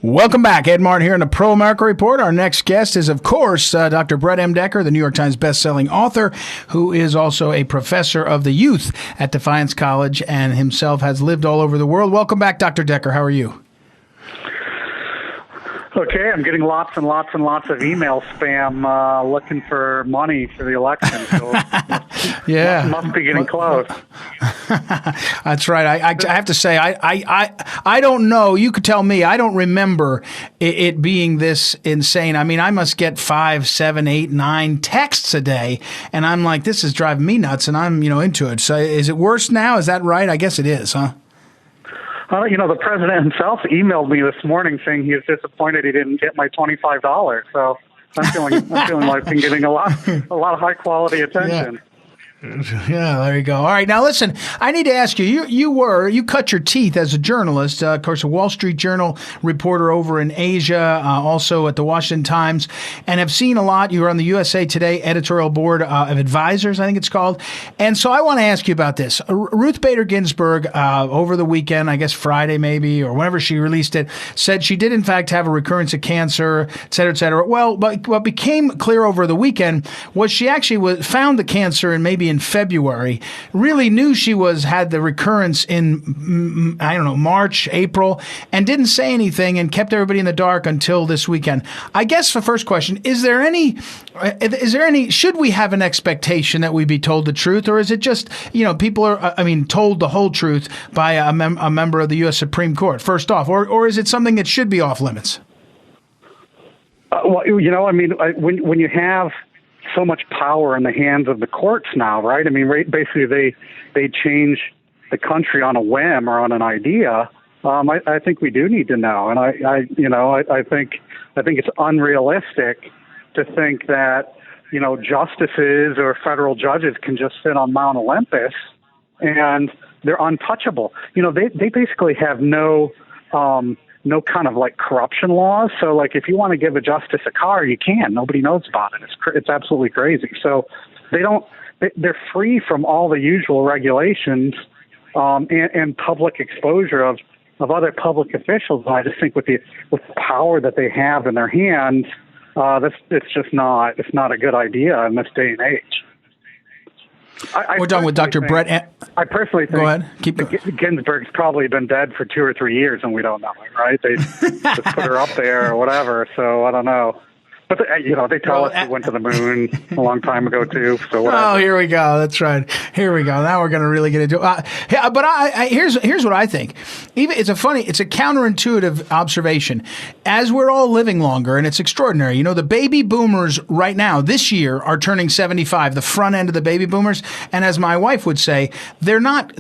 Welcome back. Ed Martin here in the Pro America Report. Our next guest is, of course, Dr. Brett M. Decker, the New York Times bestselling author, who is also a professor of the youth at Defiance College and himself has lived all over the world. Welcome back, Dr. Decker. How are you? Okay, I'm getting lots and lots and lots of email spam looking for money for the election. So yeah, must be getting close. That's right. I have to say, I don't know. You could tell me. I don't remember it being this insane. I mean, I must get 5, 7, 8, 9 texts a day, and I'm like, this is driving me nuts, and I'm into it. So, is it worse now? Is that right? I guess it is, huh? The president himself emailed me this morning saying he was disappointed he didn't get my $25. So I'm feeling like I'm getting a lot of high quality attention. Yeah. Yeah, there you go. All right, now listen, I need to ask you, you cut your teeth as a journalist, of course, a Wall Street Journal reporter over in Asia, also at the Washington Times, and have seen a lot. You were on the USA Today editorial board of advisors, I think it's called. And so I want to ask you about this. Ruth Bader Ginsburg, over the weekend, I guess Friday maybe, or whenever she released it, said she did in fact have a recurrence of cancer, et cetera, et cetera. Well, but what became clear over the weekend was she actually found the cancer in February, really knew she had the recurrence in, March, April, and didn't say anything and kept everybody in the dark until this weekend. I guess the first question, should we have an expectation that we be told the truth, or is it just, people are, told the whole truth by a member of the U.S. Supreme Court, first off, or is it something that should be off limits? When you have so much power in the hands of the courts now, right? I mean, basically they change the country on a whim or on an idea. I think we do need to know, and I think it's unrealistic to think that justices or federal judges can just sit on Mount Olympus and they're untouchable. They basically have no kind of like corruption laws. So like if you want to give a justice a car, you can. Nobody knows about it. It's absolutely crazy. So they're free from all the usual regulations and public exposure of other public officials. I just think with the power that they have in their hands, it's not a good idea in this day and age. We're done with Dr. Brett. I personally think go ahead. Keep going. Ginsburg's probably been dead for 2 or 3 years and we don't know it, right? They just put her up there or whatever. So I don't know. But they tell us she went to the moon a long time ago too. So whatever. Oh, here we go. That's right. Here we go. Now we're going to really get into it. Here's what I think. It's a counterintuitive observation. As we're all living longer, and it's extraordinary. The baby boomers right now this year are turning 75. The front end of the baby boomers, and as my wife would say, they're not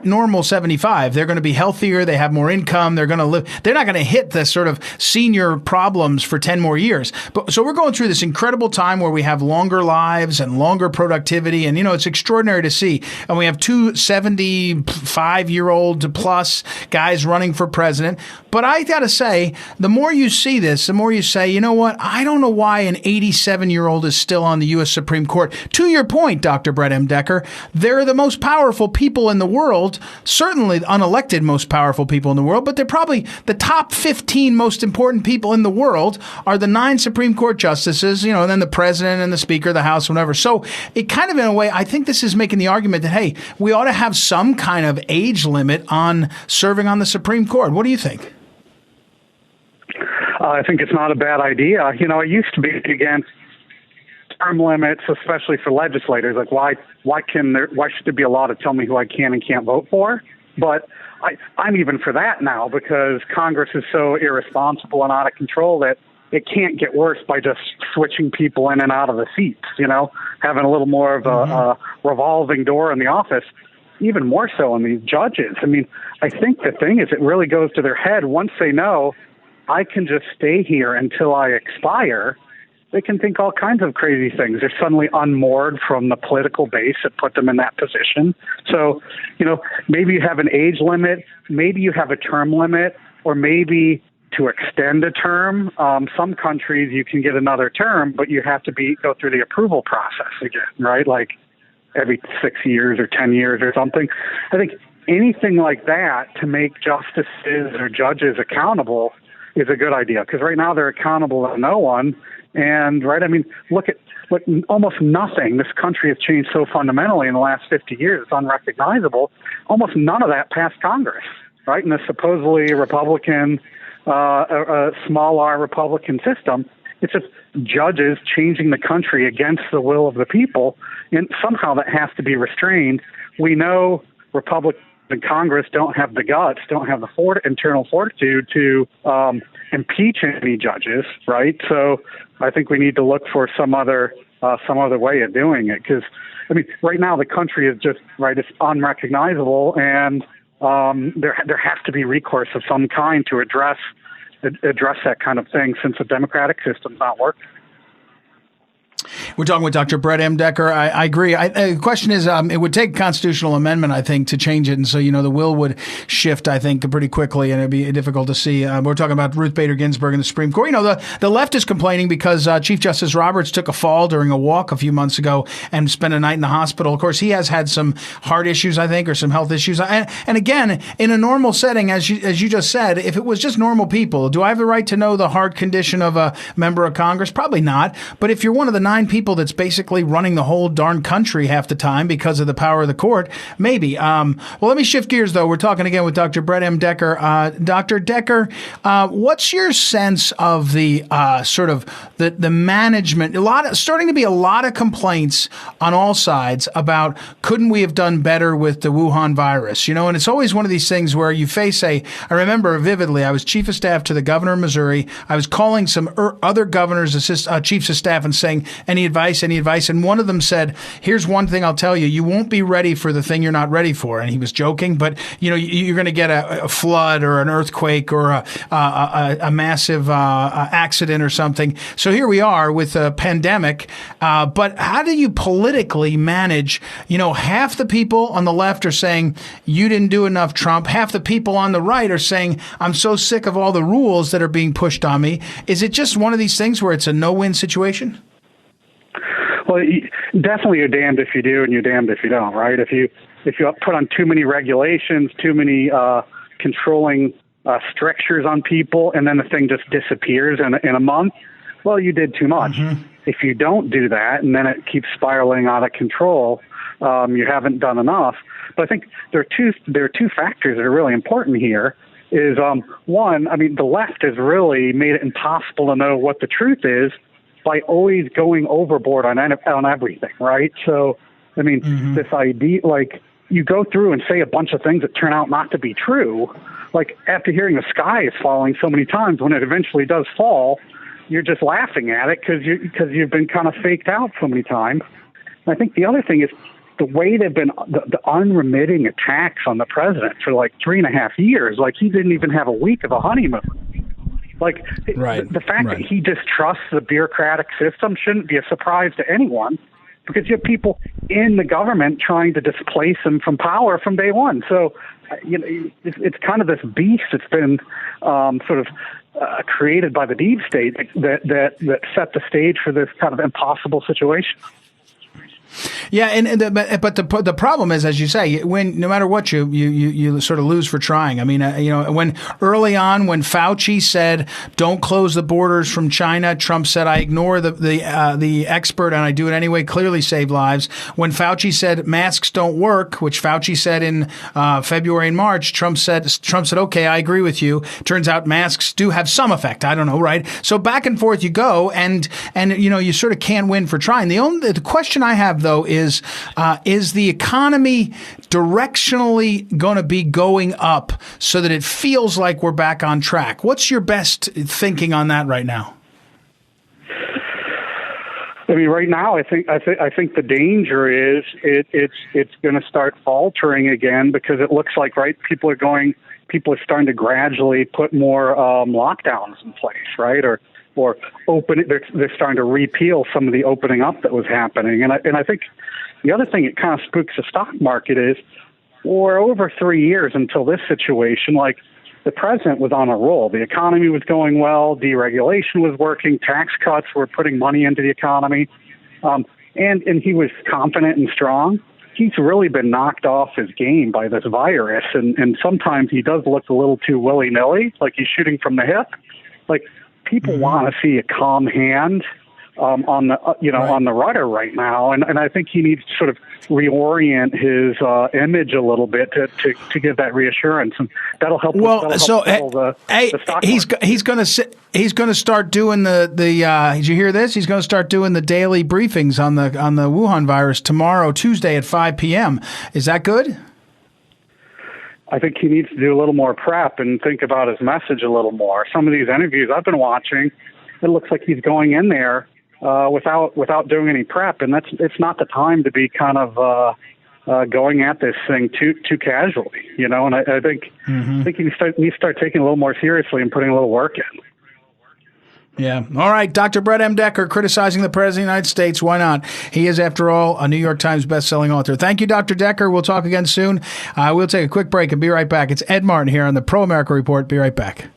normal 75. They're going to be healthier. They have more income. They're going to live. They're not going to hit the sort of senior problems for 10 more years. So we're going through this incredible time where we have longer lives and longer productivity. And, it's extraordinary to see. And we have 2 75-year-old plus guys running for president. But I got to say, the more you see this, the more you say, you know what? I don't know why an 87-year-old is still on the U.S. Supreme Court. To your point, Dr. Brett M. Decker, they're the most powerful people in the world, certainly unelected most powerful people in the world, but they're probably the top 15 most important people in the world are the 9 Supreme Court justices, and then the president and the speaker of the House, whatever. So it kind of, in a way, I think this is making the argument that, hey, we ought to have some kind of age limit on serving on the Supreme Court. What do you think? I think it's not a bad idea. I used to be against term limits, especially for legislators. Like, why should there be a law to tell me who I can and can't vote for? But I'm even for that now because Congress is so irresponsible and out of control that it can't get worse by just switching people in and out of the seats, having a little more of a revolving door in the office, even more so on these judges. I mean, I think the thing is it really goes to their head. Once they know I can just stay here until I expire, they can think all kinds of crazy things. They're suddenly unmoored from the political base that put them in that position. So, maybe you have an age limit, maybe you have a term limit, or maybe to extend a term. Some countries you can get another term, but you have to go through the approval process again, right? Like every 6 years or 10 years or something. I think anything like that to make justices or judges accountable is a good idea, because right now they're accountable to no one. And right, I mean, look, almost nothing. This country has changed so fundamentally in the last 50 years; it's unrecognizable. Almost none of that passed Congress, right? In a supposedly Republican, a small R Republican system, it's just judges changing the country against the will of the people, and somehow that has to be restrained. We know Republican Congress don't have the guts, don't have the internal fortitude to impeach any judges, right? So I think we need to look for some other way of doing it, because I mean, right now the country is just it's unrecognizable, and there has to be recourse of some kind to address that kind of thing, since the democratic system's not working. We're talking with Dr. Brett M. Decker. I agree. The question is, it would take a constitutional amendment, I think, to change it. And so, the will would shift, I think, pretty quickly, and it'd be difficult to see. We're talking about Ruth Bader Ginsburg and the Supreme Court. The left is complaining because Chief Justice Roberts took a fall during a walk a few months ago and spent a night in the hospital. Of course, he has had some heart issues, I think, or some health issues. And again, in a normal setting, as you just said, if it was just normal people, do I have the right to know the heart condition of a member of Congress? Probably not. But if you're one of the 9 people that's basically running the whole darn country half the time because of the power of the court, maybe. Well, let me shift gears, though. We're talking again with Dr. Brett M. Decker. Dr. Decker, what's your sense of the sort of the management? Starting to be a lot of complaints on all sides about couldn't we have done better with the Wuhan virus? And it's always one of these things where you face I remember vividly, I was chief of staff to the governor of Missouri. I was calling some other governors, chiefs of staff, and saying, any advice? And one of them said, here's one thing I'll tell you, you won't be ready for the thing you're not ready for. And he was joking, but you're going to get a flood or an earthquake or a massive accident or something. So here we are with a pandemic. But how do you politically manage, half the people on the left are saying you didn't do enough, Trump. Half the people on the right are saying, I'm so sick of all the rules that are being pushed on me. Is it just one of these things where it's a no-win situation? Well, definitely you're damned if you do and you're damned if you don't, right? If you put on too many regulations, too many controlling strictures on people, and then the thing just disappears in a month, well, you did too much. Mm-hmm. If you don't do that and then it keeps spiraling out of control, you haven't done enough. But I think there are two factors that are really important here. Is one, I mean, the left has really made it impossible to know what the truth is by always going overboard on everything, right? So, I mean, This idea, like, you go through and say a bunch of things that turn out not to be true. Like, after hearing the sky is falling so many times, when it eventually does fall, you're just laughing at it because you've been kind of faked out so many times. And I think the other thing is the way they've been the unremitting attacks on the president for like 3.5 years. Like, he didn't even have a week of a honeymoon. Like, the fact that he distrusts the bureaucratic system shouldn't be a surprise to anyone, because you have people in the government trying to displace him from power from day one. So, it's kind of this beast that's been sort of created by the deep state that set the stage for this kind of impossible situation. Yeah, but the problem is, as you say, when no matter what you sort of lose for trying. I mean, when early on, when Fauci said don't close the borders from China, Trump said I ignore the expert and I do it anyway. Clearly saved lives. When Fauci said masks don't work, which Fauci said in February and March, Trump said okay, I agree with you. Turns out masks do have some effect. I don't know, right? So back and forth you go, and you sort of can't win for trying. The question I have, though, is the economy directionally going to be going up so that it feels like we're back on track? What's your best thinking on that right now? I mean, right now, I think the danger is it's going to start faltering again, because it looks like people are starting to gradually put more lockdowns in place, right? Or open. They're starting to repeal some of the opening up that was happening, and I think the other thing that kind of spooks the stock market is, for over 3 years until this situation, like, the president was on a roll. The economy was going well, deregulation was working, tax cuts were putting money into the economy, and he was confident and strong. he's really been knocked off his game by this virus, and sometimes he does look a little too willy-nilly, like he's shooting from the hip. Like, people want to see a calm hand on the on the rudder right now, and I think he needs to sort of reorient his image a little bit to give that reassurance, and that'll help. Well, that'll so help the stock market. he's going to start doing the did you hear this? He's going to start doing the daily briefings on the Wuhan virus tomorrow, Tuesday at 5 p.m. Is that good? I think he needs to do a little more prep and think about his message a little more. Some of these interviews I've been watching, it looks like he's going in there without doing any prep, and it's not the time to be kind of going at this thing too casually, And I think I think he needs to start taking it a little more seriously and putting a little work in. Yeah. All right. Dr. Brett M. Decker criticizing the President of the United States. Why not? He is, after all, a New York Times bestselling author. Thank you, Dr. Decker. We'll talk again soon. We'll take a quick break and be right back. It's Ed Martin here on the Pro America Report. Be right back.